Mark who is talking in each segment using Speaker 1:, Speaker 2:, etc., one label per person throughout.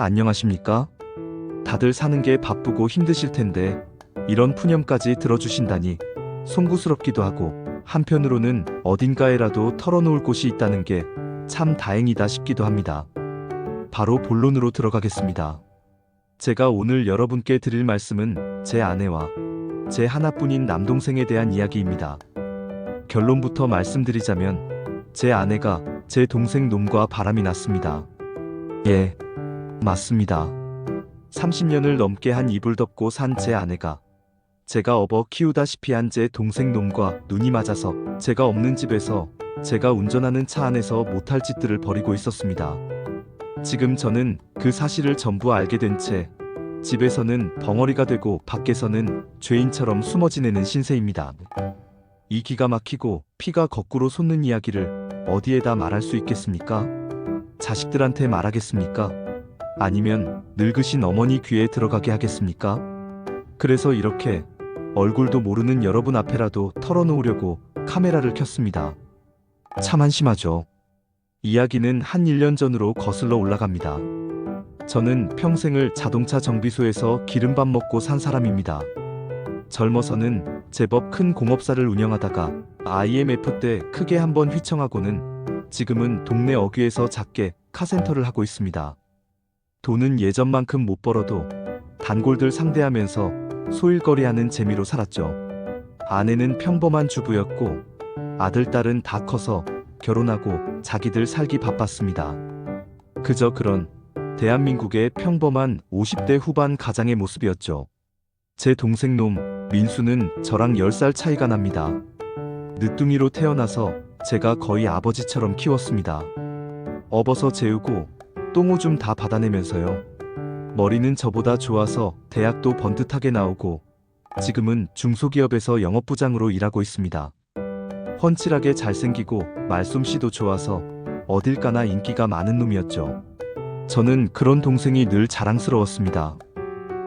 Speaker 1: 안녕하십니까? 다들 사는 게 바쁘고 힘드실 텐데 이런 푸념까지 들어주신다니 송구스럽기도 하고 한편으로는 어딘가에라도 털어놓을 곳이 있다는 게 참 다행이다 싶기도 합니다. 바로 본론으로 들어가겠습니다. 제가 오늘 여러분께 드릴 말씀은 제 아내와 제 하나뿐인 남동생에 대한 이야기입니다. 결론부터 말씀드리자면 제 아내가 제 동생 놈과 바람이 났습니다. 예, 맞습니다. 30년을 넘게 한 이불 덮고 산 제 아내가 제가 업어 키우다시피 한 제 동생 놈과 눈이 맞아서 제가 없는 집에서 제가 운전하는 차 안에서 못할 짓들을 벌이고 있었습니다. 지금 저는 그 사실을 전부 알게 된 채 집에서는 벙어리가 되고 밖에서는 죄인처럼 숨어 지내는 신세입니다. 이 기가 막히고 피가 거꾸로 솟는 이야기를 어디에다 말할 수 있겠습니까? 자식들한테 말하겠습니까? 아니면 늙으신 어머니 귀에 들어가게 하겠습니까? 그래서 이렇게 얼굴도 모르는 여러분 앞에라도 털어놓으려고 카메라를 켰습니다. 참 한심하죠. 이야기는 한 1년 전으로 거슬러 올라갑니다. 저는 평생을 자동차 정비소에서 기름밥 먹고 산 사람입니다. 젊어서는 제법 큰 공업사를 운영하다가 IMF 때 크게 한번 휘청하고는 지금은 동네 어귀에서 작게 카센터를 하고 있습니다. 돈은 예전만큼 못 벌어도 단골들 상대하면서 소일거리하는 재미로 살았죠. 아내는 평범한 주부였고 아들, 딸은 다 커서 결혼하고 자기들 살기 바빴습니다. 그저 그런 대한민국의 평범한 50대 후반 가장의 모습이었죠. 제 동생 놈 민수는 저랑 10살 차이가 납니다. 늦둥이로 태어나서 제가 거의 아버지처럼 키웠습니다. 업어서 재우고 똥오줌 다 받아내면서요. 머리는 저보다 좋아서 대학도 번듯하게 나오고 지금은 중소기업에서 영업부장으로 일하고 있습니다. 훤칠하게 잘생기고 말솜씨도 좋아서 어딜 가나 인기가 많은 놈이었죠. 저는 그런 동생이 늘 자랑스러웠습니다.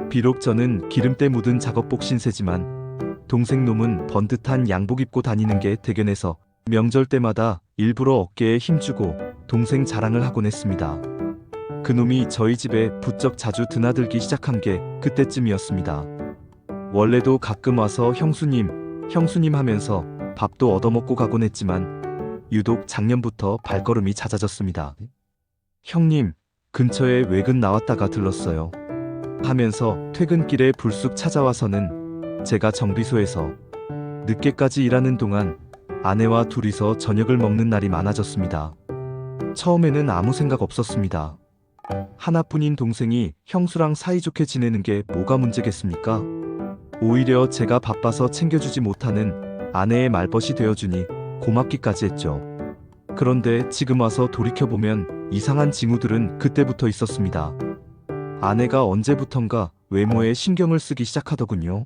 Speaker 1: 비록 저는 기름때 묻은 작업복 신세지만 동생 놈은 번듯한 양복 입고 다니는 게 대견해서 명절 때마다 일부러 어깨에 힘주고 동생 자랑을 하곤 했습니다. 그놈이 저희 집에 부쩍 자주 드나들기 시작한 게 그때쯤이었습니다. 원래도 가끔 와서 형수님 하면서 밥도 얻어먹고 가곤 했지만 유독 작년부터 발걸음이 잦아졌습니다. 형님, 근처에 외근 나왔다가 들렀어요. 하면서 퇴근길에 불쑥 찾아와서는 제가 정비소에서 늦게까지 일하는 동안 아내와 둘이서 저녁을 먹는 날이 많아졌습니다. 처음에는 아무 생각 없었습니다. 하나뿐인 동생이 형수랑 사이좋게 지내는 게 뭐가 문제겠습니까? 오히려 제가 바빠서 챙겨주지 못하는 아내의 말벗이 되어주니 고맙기까지 했죠. 그런데 지금 와서 돌이켜보면 이상한 징후들은 그때부터 있었습니다. 아내가 언제부턴가 외모에 신경을 쓰기 시작하더군요.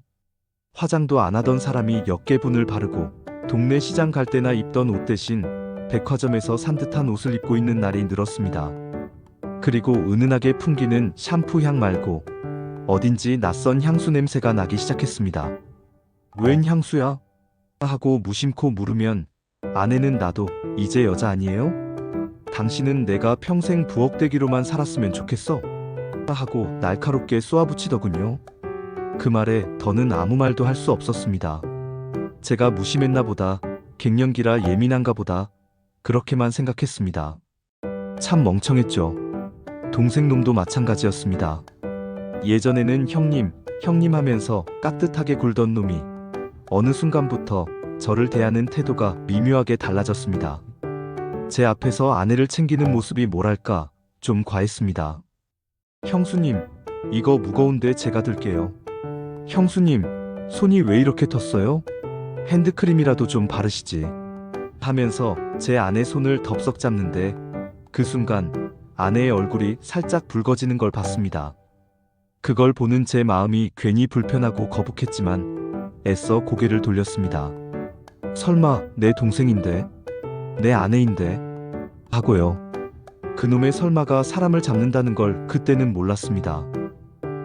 Speaker 1: 화장도 안 하던 사람이 역계분을 바르고 동네 시장 갈 때나 입던 옷 대신 백화점에서 산 듯한 옷을 입고 있는 날이 늘었습니다. 그리고 은은하게 풍기는 샴푸 향 말고 어딘지 낯선 향수 냄새가 나기 시작했습니다. 웬 향수야? 하고 무심코 물으면 아내는 나도 이제 여자 아니에요? 당신은 내가 평생 부엌대기로만 살았으면 좋겠어? 하고 날카롭게 쏘아붙이더군요. 그 말에 더는 아무 말도 할 수 없었습니다. 제가 무심했나 보다, 갱년기라 예민한가 보다, 그렇게만 생각했습니다. 참 멍청했죠. 동생 놈도 마찬가지였습니다. 예전에는 형님 하면서 깍듯하게 굴던 놈이 어느 순간부터 저를 대하는 태도가 미묘하게 달라졌습니다. 제 앞에서 아내를 챙기는 모습이 뭐랄까 좀 과했습니다. 형수님, 이거 무거운데 제가 들게요. 형수님, 손이 왜 이렇게 텄어요? 핸드크림이라도 좀 바르시지. 하면서 제 아내 손을 덥석 잡는데 그 순간 아내의 얼굴이 살짝 붉어지는 걸 봤습니다. 그걸 보는 제 마음이 괜히 불편하고 거북했지만 애써 고개를 돌렸습니다. 설마 내 동생인데? 내 아내인데? 하고요. 그놈의 설마가 사람을 잡는다는 걸 그때는 몰랐습니다.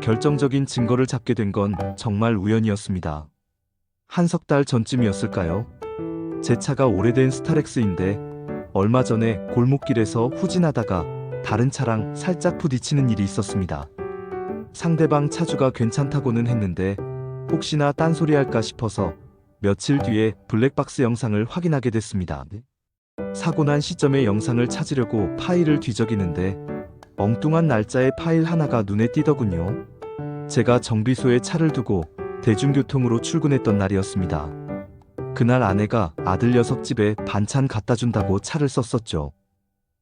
Speaker 1: 결정적인 증거를 잡게 된 건 정말 우연이었습니다. 한 석 달 전쯤이었을까요? 제 차가 오래된 스타렉스인데 얼마 전에 골목길에서 후진하다가 다른 차랑 살짝 부딪히는 일이 있었습니다. 상대방 차주가 괜찮다고는 했는데 혹시나 딴소리 할까 싶어서 며칠 뒤에 블랙박스 영상을 확인하게 됐습니다. 사고 난 시점의 영상을 찾으려고 파일을 뒤적이는데 엉뚱한 날짜의 파일 하나가 눈에 띄더군요. 제가 정비소에 차를 두고 대중교통으로 출근했던 날이었습니다. 그날 아내가 아들 녀석 집에 반찬 갖다 준다고 차를 썼었죠.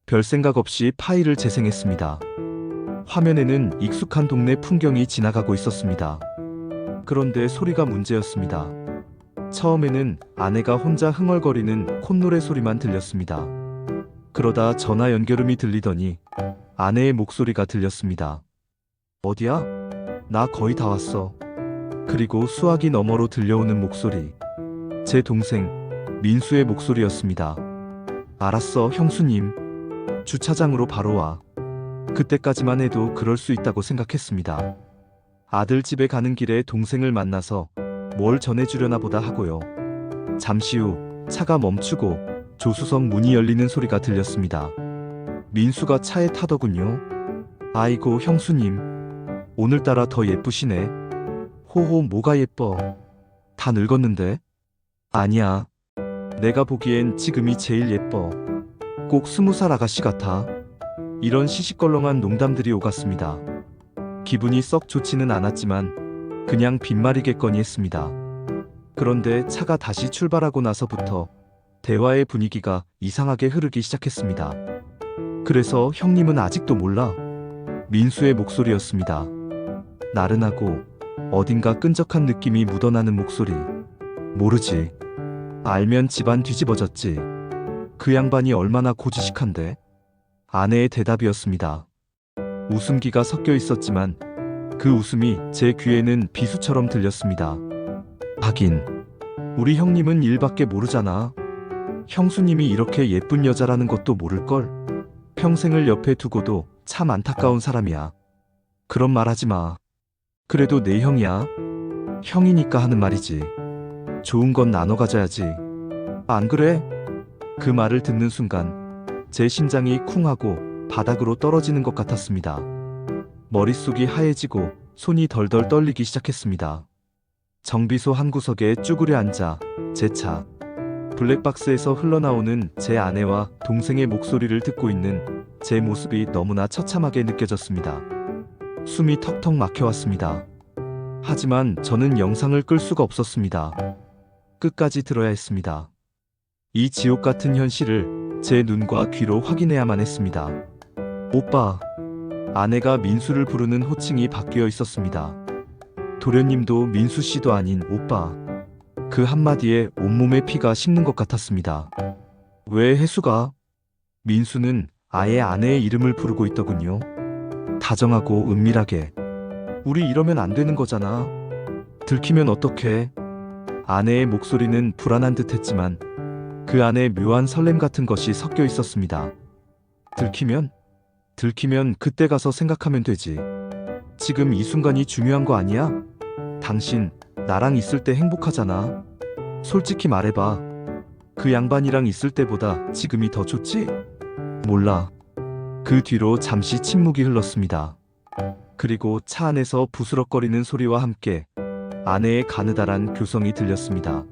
Speaker 1: 별 생각 없이 파일을 재생했습니다. 화면에는 익숙한 동네 풍경이 지나가고 있었습니다. 그런데 소리가 문제였습니다. 처음에는 아내가 혼자 흥얼거리는 콧노래 소리만 들렸습니다. 그러다 전화 연결음이 들리더니 아내의 목소리가 들렸습니다. 어디야? 나 거의 다 왔어. 그리고 수화기 너머로 들려오는 목소리. 제 동생 민수의 목소리였습니다. 알았어, 형수님. 주차장으로 바로 와. 그때까지만 해도 그럴 수 있다고 생각했습니다. 아들 집에 가는 길에 동생을 만나서 뭘 전해주려나 보다 하고요. 잠시 후 차가 멈추고 조수석 문이 열리는 소리가 들렸습니다. 민수가 차에 타더군요. 아이고, 형수님. 오늘따라 더 예쁘시네. 호호, 뭐가 예뻐. 다 늙었는데? 아니야. 내가 보기엔 지금이 제일 예뻐. 꼭 20살 아가씨 같아. 이런 시시껄렁한 농담들이 오갔습니다. 기분이 썩 좋지는 않았지만 그냥 빈말이겠거니 했습니다. 그런데 차가 다시 출발하고 나서부터 대화의 분위기가 이상하게 흐르기 시작했습니다. 그래서 형님은 아직도 몰라? 민수의 목소리였습니다. 나른하고 어딘가 끈적한 느낌이 묻어나는 목소리. 모르지. 알면 집안 뒤집어졌지. 그 양반이 얼마나 고지식한데? 아내의 대답이었습니다. 웃음기가 섞여 있었지만 그 웃음이 제 귀에는 비수처럼 들렸습니다. 하긴 우리 형님은 일밖에 모르잖아. 형수님이 이렇게 예쁜 여자라는 것도 모를걸? 평생을 옆에 두고도 참 안타까운 사람이야. 그런 말 하지 마. 그래도 내 형이야. 형이니까 하는 말이지. 좋은 건 나눠 가져야지. 안 그래? 그 말을 듣는 순간 제 심장이 쿵하고 바닥으로 떨어지는 것 같았습니다. 머릿속이 하얘지고 손이 덜덜 떨리기 시작했습니다. 정비소 한 구석에 쭈그려 앉아 제 차 블랙박스에서 흘러나오는 제 아내와 동생의 목소리를 듣고 있는 제 모습이 너무나 처참하게 느껴졌습니다. 숨이 턱턱 막혀왔습니다. 하지만 저는 영상을 끌 수가 없었습니다. 끝까지 들어야 했습니다. 이 지옥 같은 현실을 제 눈과 귀로 확인해야만 했습니다. 오빠. 아내가 민수를 부르는 호칭이 바뀌어 있었습니다. 도련님도 민수 씨도 아닌 오빠. 그 한마디에 온몸에 피가 식는 것 같았습니다. 왜 혜수가? 민수는 아예 아내의 이름을 부르고 있더군요. 다정하고 은밀하게. 우리 이러면 안 되는 거잖아. 들키면 어떡해? 아내의 목소리는 불안한 듯 했지만 그 안에 묘한 설렘 같은 것이 섞여 있었습니다. 들키면 그때 가서 생각하면 되지. 지금 이 순간이 중요한 거 아니야? 당신 나랑 있을 때 행복하잖아. 솔직히 말해봐. 그 양반이랑 있을 때보다 지금이 더 좋지? 몰라. 그 뒤로 잠시 침묵이 흘렀습니다. 그리고 차 안에서 부스럭거리는 소리와 함께 아내의 가느다란 교성이 들렸습니다.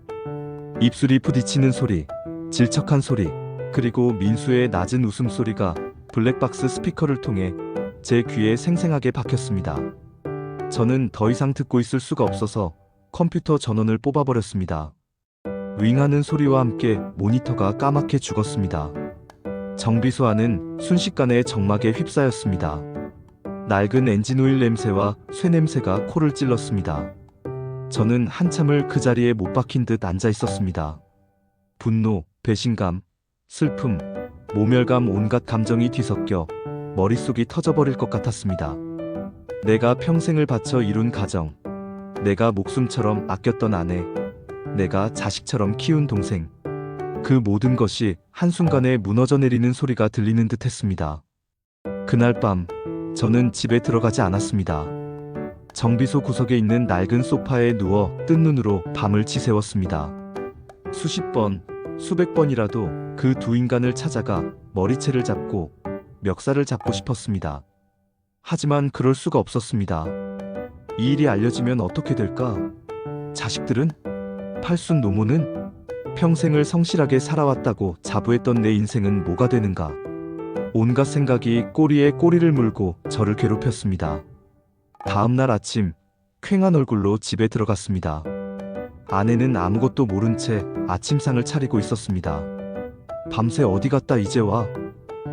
Speaker 1: 입술이 부딪히는 소리, 질척한 소리, 그리고 민수의 낮은 웃음소리가 블랙박스 스피커를 통해 제 귀에 생생하게 박혔습니다. 저는 더 이상 듣고 있을 수가 없어서 컴퓨터 전원을 뽑아버렸습니다. 윙하는 소리와 함께 모니터가 까맣게 죽었습니다. 정비소 안은 순식간에 적막에 휩싸였습니다. 낡은 엔진오일 냄새와 쇠 냄새가 코를 찔렀습니다. 저는 한참을 그 자리에 못 박힌 듯 앉아 있었습니다. 분노, 배신감, 슬픔, 모멸감 온갖 감정이 뒤섞여 머릿속이 터져버릴 것 같았습니다. 내가 평생을 바쳐 이룬 가정, 내가 목숨처럼 아꼈던 아내, 내가 자식처럼 키운 동생, 그 모든 것이 한순간에 무너져 내리는 소리가 들리는 듯 했습니다. 그날 밤 저는 집에 들어가지 않았습니다. 정비소 구석에 있는 낡은 소파에 누워 뜬 눈으로 밤을 지새웠습니다. 수십 번, 수백 번이라도 그 두 인간을 찾아가 머리채를 잡고 멱살을 잡고 싶었습니다. 하지만 그럴 수가 없었습니다. 이 일이 알려지면 어떻게 될까? 자식들은? 팔순 노모는? 평생을 성실하게 살아왔다고 자부했던 내 인생은 뭐가 되는가? 온갖 생각이 꼬리에 꼬리를 물고 저를 괴롭혔습니다. 다음 날 아침, 퀭한 얼굴로 집에 들어갔습니다. 아내는 아무것도 모른 채 아침상을 차리고 있었습니다. 밤새 어디 갔다 이제 와?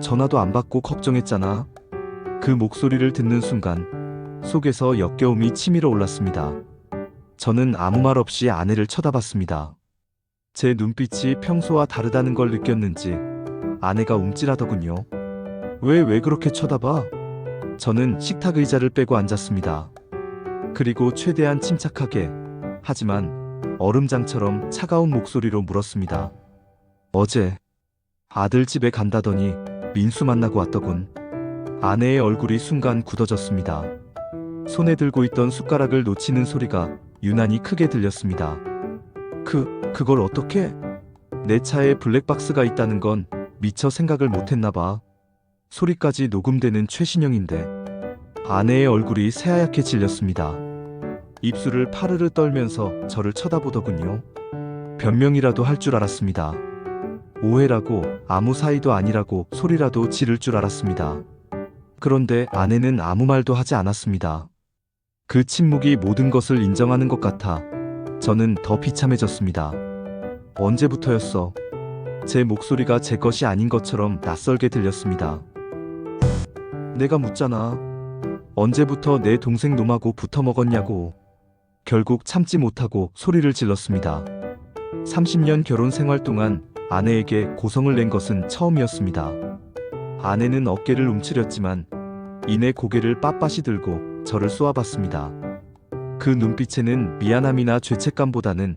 Speaker 1: 전화도 안 받고 걱정했잖아. 그 목소리를 듣는 순간 속에서 역겨움이 치밀어 올랐습니다. 저는 아무 말 없이 아내를 쳐다봤습니다. 제 눈빛이 평소와 다르다는 걸 느꼈는지 아내가 움찔하더군요. 왜 그렇게 쳐다봐? 저는 식탁 의자를 빼고 앉았습니다. 그리고 최대한 침착하게, 하지만 얼음장처럼 차가운 목소리로 물었습니다. 어제 아들 집에 간다더니 민수 만나고 왔더군. 아내의 얼굴이 순간 굳어졌습니다. 손에 들고 있던 숟가락을 놓치는 소리가 유난히 크게 들렸습니다. 그걸 어떻게? 내 차에 블랙박스가 있다는 건 미처 생각을 못했나 봐. 소리까지 녹음되는 최신형인데. 아내의 얼굴이 새하얗게 질렸습니다. 입술을 파르르 떨면서 저를 쳐다보더군요. 변명이라도 할 줄 알았습니다. 오해라고, 아무 사이도 아니라고 소리라도 지를 줄 알았습니다. 그런데 아내는 아무 말도 하지 않았습니다. 그 침묵이 모든 것을 인정하는 것 같아 저는 더 비참해졌습니다. 언제부터였어? 제 목소리가 제 것이 아닌 것처럼 낯설게 들렸습니다. 내가 묻잖아. 언제부터 내 동생 놈하고 붙어 먹었냐고. 결국 참지 못하고 소리를 질렀습니다. 30년 결혼 생활 동안 아내에게 고성을 낸 것은 처음이었습니다. 아내는 어깨를 움츠렸지만 이내 고개를 빳빳이 들고 저를 쏘아봤습니다. 그 눈빛에는 미안함이나 죄책감보다는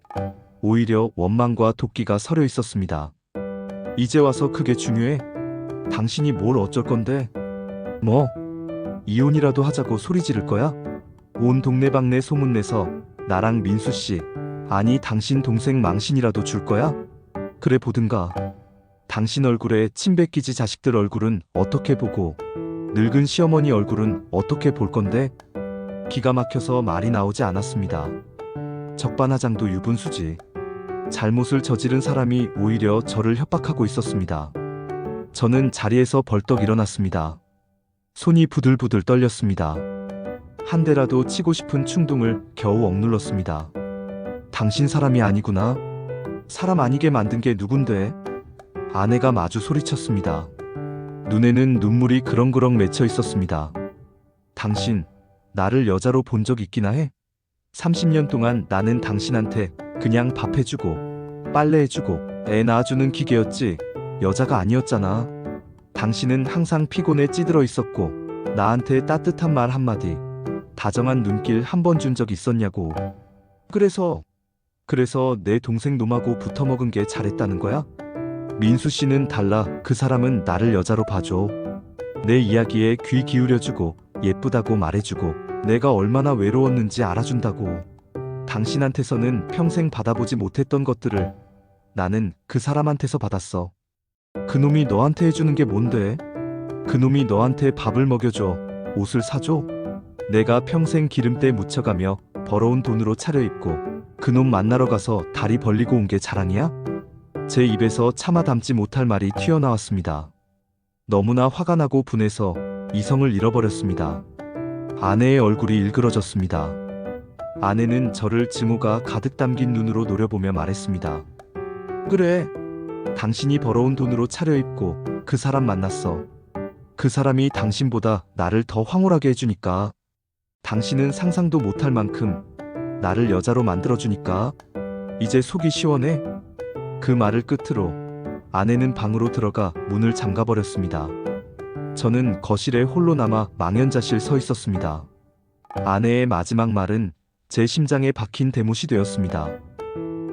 Speaker 1: 오히려 원망과 도끼가 서려 있었습니다. 이제 와서 그게 중요해? 당신이 뭘 어쩔 건데? 뭐? 이혼이라도 하자고 소리 지를 거야? 온 동네방네 소문내서 나랑 민수씨, 아니 당신 동생 망신이라도 줄 거야? 그래 보든가. 당신 얼굴에 침 뱉기지 자식들 얼굴은 어떻게 보고 늙은 시어머니 얼굴은 어떻게 볼 건데? 기가 막혀서 말이 나오지 않았습니다. 적반하장도 유분수지. 잘못을 저지른 사람이 오히려 저를 협박하고 있었습니다. 저는 자리에서 벌떡 일어났습니다. 손이 부들부들 떨렸습니다. 한 대라도 치고 싶은 충동을 겨우 억눌렀습니다. 당신 사람이 아니구나. 사람 아니게 만든 게 누군데? 아내가 마주 소리쳤습니다. 눈에는 눈물이 그렁그렁 맺혀 있었습니다. 당신, 나를 여자로 본 적 있기나 해? 30년 동안 나는 당신한테 그냥 밥 해주고 빨래해주고 애 낳아주는 기계였지 여자가 아니었잖아. 당신은 항상 피곤에 찌들어 있었고 나한테 따뜻한 말 한마디, 다정한 눈길 한 번 준 적 있었냐고. 그래서 내 동생 놈하고 붙어먹은 게 잘했다는 거야? 민수 씨는 달라. 그 사람은 나를 여자로 봐줘. 내 이야기에 귀 기울여주고 예쁘다고 말해주고 내가 얼마나 외로웠는지 알아준다고. 당신한테서는 평생 받아보지 못했던 것들을 나는 그 사람한테서 받았어. 그놈이 너한테 해주는 게 뭔데? 그놈이 너한테 밥을 먹여줘, 옷을 사줘? 내가 평생 기름때 묻혀가며 벌어온 돈으로 차려입고 그놈 만나러 가서 다리 벌리고 온 게 자랑이야? 제 입에서 차마 담지 못할 말이 튀어나왔습니다. 너무나 화가 나고 분해서 이성을 잃어버렸습니다. 아내의 얼굴이 일그러졌습니다. 아내는 저를 증오가 가득 담긴 눈으로 노려보며 말했습니다. 그래, 당신이 벌어온 돈으로 차려입고 그 사람 만났어. 그 사람이 당신보다 나를 더 황홀하게 해주니까. 당신은 상상도 못할 만큼 나를 여자로 만들어주니까. 이제 속이 시원해? 그 말을 끝으로 아내는 방으로 들어가 문을 잠가버렸습니다. 저는 거실에 홀로 남아 망연자실 서 있었습니다. 아내의 마지막 말은 제 심장에 박힌 대못이 되었습니다.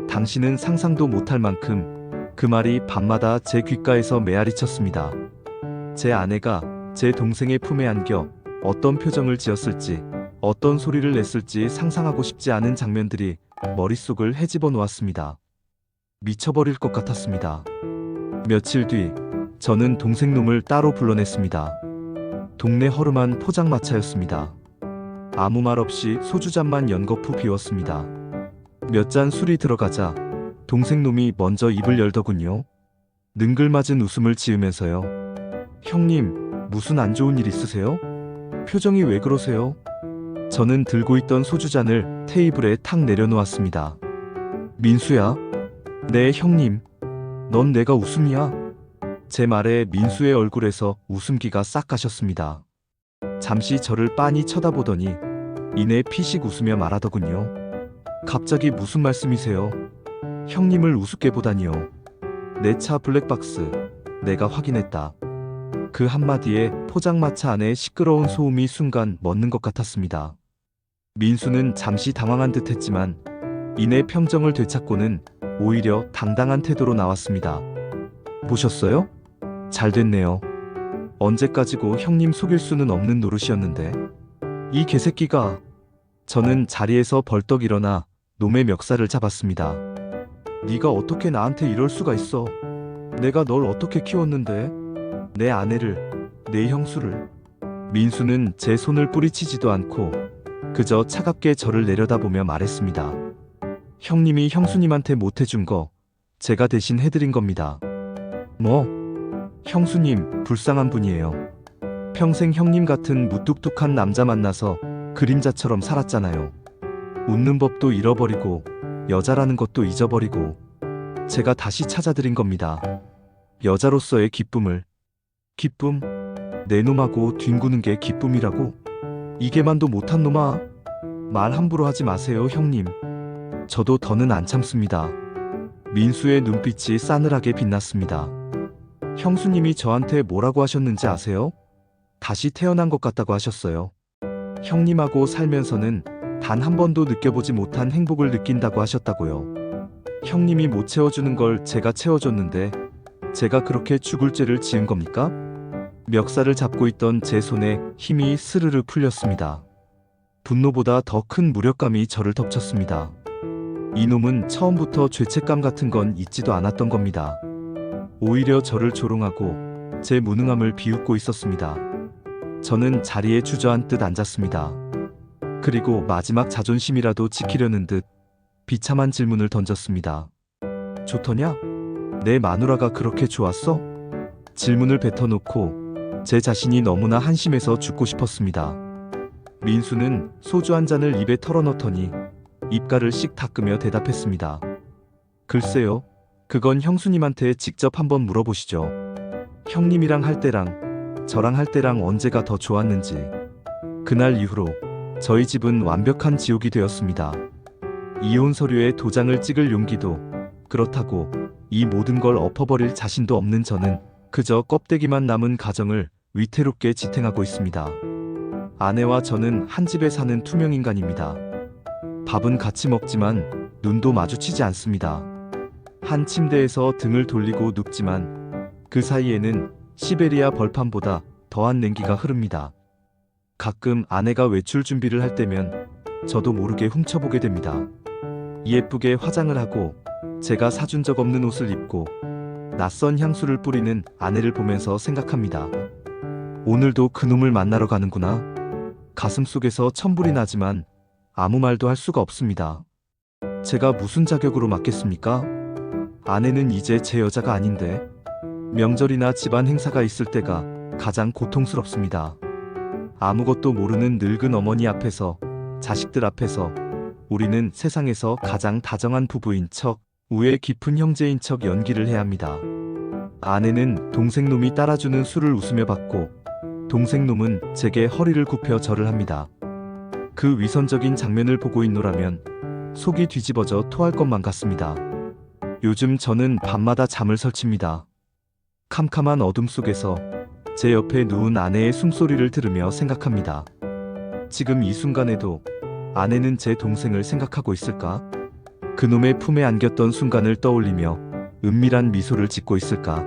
Speaker 1: 당신은 상상도 못할 만큼. 그 말이 밤마다 제 귓가에서 메아리 쳤습니다. 제 아내가 제 동생의 품에 안겨 어떤 표정을 지었을지, 어떤 소리를 냈을지 상상하고 싶지 않은 장면들이 머릿속을 헤집어 놓았습니다. 미쳐버릴 것 같았습니다. 며칠 뒤 저는 동생놈을 따로 불러냈습니다. 동네 허름한 포장마차였습니다. 아무 말 없이 소주잔만 연거푸 비웠습니다. 몇 잔 술이 들어가자 동생놈이 먼저 입을 열더군요. 능글맞은 웃음을 지으면서요. 형님, 무슨 안 좋은 일 있으세요? 표정이 왜 그러세요? 저는 들고 있던 소주잔을 테이블에 탁 내려놓았습니다. 민수야? 네, 형님. 넌 내가 웃음이야? 제 말에 민수의 얼굴에서 웃음기가 싹 가셨습니다. 잠시 저를 빤히 쳐다보더니 이내 피식 웃으며 말하더군요. 갑자기 무슨 말씀이세요? 형님을 우습게 보다니요. 내 차 블랙박스 내가 확인했다. 그 한마디에 포장마차 안에 시끄러운 소음이 순간 멎는 것 같았습니다. 민수는 잠시 당황한 듯 했지만 이내 평정을 되찾고는 오히려 당당한 태도로 나왔습니다. 보셨어요? 잘 됐네요. 언제까지고 형님 속일 수는 없는 노릇이었는데. 이 개새끼가. 저는 자리에서 벌떡 일어나 놈의 멱살을 잡았습니다. 네가 어떻게 나한테 이럴 수가 있어. 내가 널 어떻게 키웠는데. 내 아내를, 내 형수를. 민수는 제 손을 뿌리치지도 않고 그저 차갑게 저를 내려다보며 말했습니다. 형님이 형수님한테 못해준 거 제가 대신 해드린 겁니다. 뭐? 형수님 불쌍한 분이에요. 평생 형님 같은 무뚝뚝한 남자 만나서 그림자처럼 살았잖아요. 웃는 법도 잃어버리고 여자라는 것도 잊어버리고 제가 다시 찾아드린 겁니다. 여자로서의 기쁨을. 기쁨? 내 놈하고 뒹구는 게 기쁨이라고? 이게만도 못한 놈아. 말 함부로 하지 마세요, 형님. 저도 더는 안 참습니다. 민수의 눈빛이 싸늘하게 빛났습니다. 형수님이 저한테 뭐라고 하셨는지 아세요? 다시 태어난 것 같다고 하셨어요. 형님하고 살면서는 단 한 번도 느껴보지 못한 행복을 느낀다고 하셨다고요. 형님이 못 채워주는 걸 제가 채워줬는데 제가 그렇게 죽을 죄를 지은 겁니까? 멱살을 잡고 있던 제 손에 힘이 스르르 풀렸습니다. 분노보다 더 큰 무력감이 저를 덮쳤습니다. 이놈은 처음부터 죄책감 같은 건 있지도 않았던 겁니다. 오히려 저를 조롱하고 제 무능함을 비웃고 있었습니다. 저는 자리에 주저앉듯 앉았습니다. 그리고 마지막 자존심이라도 지키려는 듯 비참한 질문을 던졌습니다. 좋더냐? 내 마누라가 그렇게 좋았어? 질문을 뱉어놓고 제 자신이 너무나 한심해서 죽고 싶었습니다. 민수는 소주 한 잔을 입에 털어넣더니 입가를 씩 닦으며 대답했습니다. 글쎄요. 그건 형수님한테 직접 한번 물어보시죠. 형님이랑 할 때랑 저랑 할 때랑 언제가 더 좋았는지. 그날 이후로 저희 집은 완벽한 지옥이 되었습니다. 이혼 서류에 도장을 찍을 용기도, 그렇다고 이 모든 걸 엎어버릴 자신도 없는 저는 그저 껍데기만 남은 가정을 위태롭게 지탱하고 있습니다. 아내와 저는 한 집에 사는 투명인간입니다. 밥은 같이 먹지만 눈도 마주치지 않습니다. 한 침대에서 등을 돌리고 눕지만 그 사이에는 시베리아 벌판보다 더한 냉기가 흐릅니다. 가끔 아내가 외출 준비를 할 때면 저도 모르게 훔쳐보게 됩니다. 예쁘게 화장을 하고 제가 사준 적 없는 옷을 입고 낯선 향수를 뿌리는 아내를 보면서 생각합니다. 오늘도 그놈을 만나러 가는구나. 가슴속에서 천불이 나지만 아무 말도 할 수가 없습니다. 제가 무슨 자격으로 맡겠습니까? 아내는 이제 제 여자가 아닌데. 명절이나 집안 행사가 있을 때가 가장 고통스럽습니다. 아무것도 모르는 늙은 어머니 앞에서, 자식들 앞에서 우리는 세상에서 가장 다정한 부부인 척, 우애 깊은 형제인 척 연기를 해야 합니다. 아내는 동생놈이 따라주는 술을 웃으며 받고 동생놈은 제게 허리를 굽혀 절을 합니다. 그 위선적인 장면을 보고 있노라면 속이 뒤집어져 토할 것만 같습니다. 요즘 저는 밤마다 잠을 설칩니다. 캄캄한 어둠 속에서 제 옆에 누운 아내의 숨소리를 들으며 생각합니다. 지금 이 순간에도 아내는 제 동생을 생각하고 있을까? 그놈의 품에 안겼던 순간을 떠올리며 은밀한 미소를 짓고 있을까?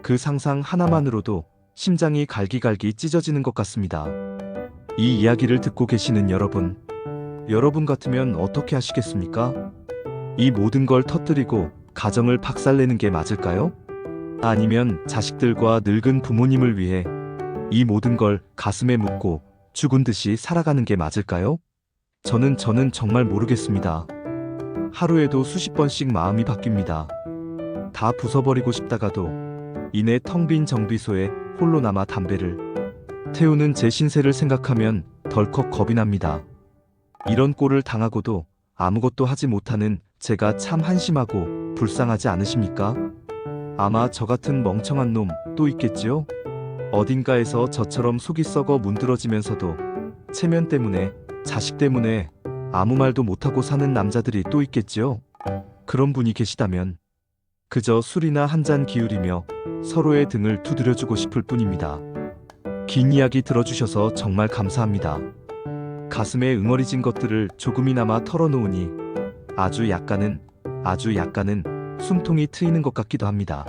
Speaker 1: 그 상상 하나만으로도 심장이 갈기갈기 찢어지는 것 같습니다. 이 이야기를 듣고 계시는 여러분 같으면 어떻게 하시겠습니까? 이 모든 걸 터뜨리고 가정을 박살내는 게 맞을까요? 아니면 자식들과 늙은 부모님을 위해 이 모든 걸 가슴에 묻고 죽은 듯이 살아가는 게 맞을까요? 저는 정말 모르겠습니다. 하루에도 수십 번씩 마음이 바뀝니다. 다 부숴버리고 싶다가도 이내 텅 빈 정비소에 홀로 남아 담배를 태우는 제 신세를 생각하면 덜컥 겁이 납니다. 이런 꼴을 당하고도 아무것도 하지 못하는 제가 참 한심하고 불쌍하지 않으십니까? 아마 저 같은 멍청한 놈 또 있겠지요? 어딘가에서 저처럼 속이 썩어 문드러지면서도 체면 때문에, 자식 때문에 아무 말도 못하고 사는 남자들이 또 있겠지요? 그런 분이 계시다면 그저 술이나 한 잔 기울이며 서로의 등을 두드려주고 싶을 뿐입니다. 긴 이야기 들어주셔서 정말 감사합니다. 가슴에 응어리진 것들을 조금이나마 털어놓으니 아주 약간은 숨통이 트이는 것 같기도 합니다.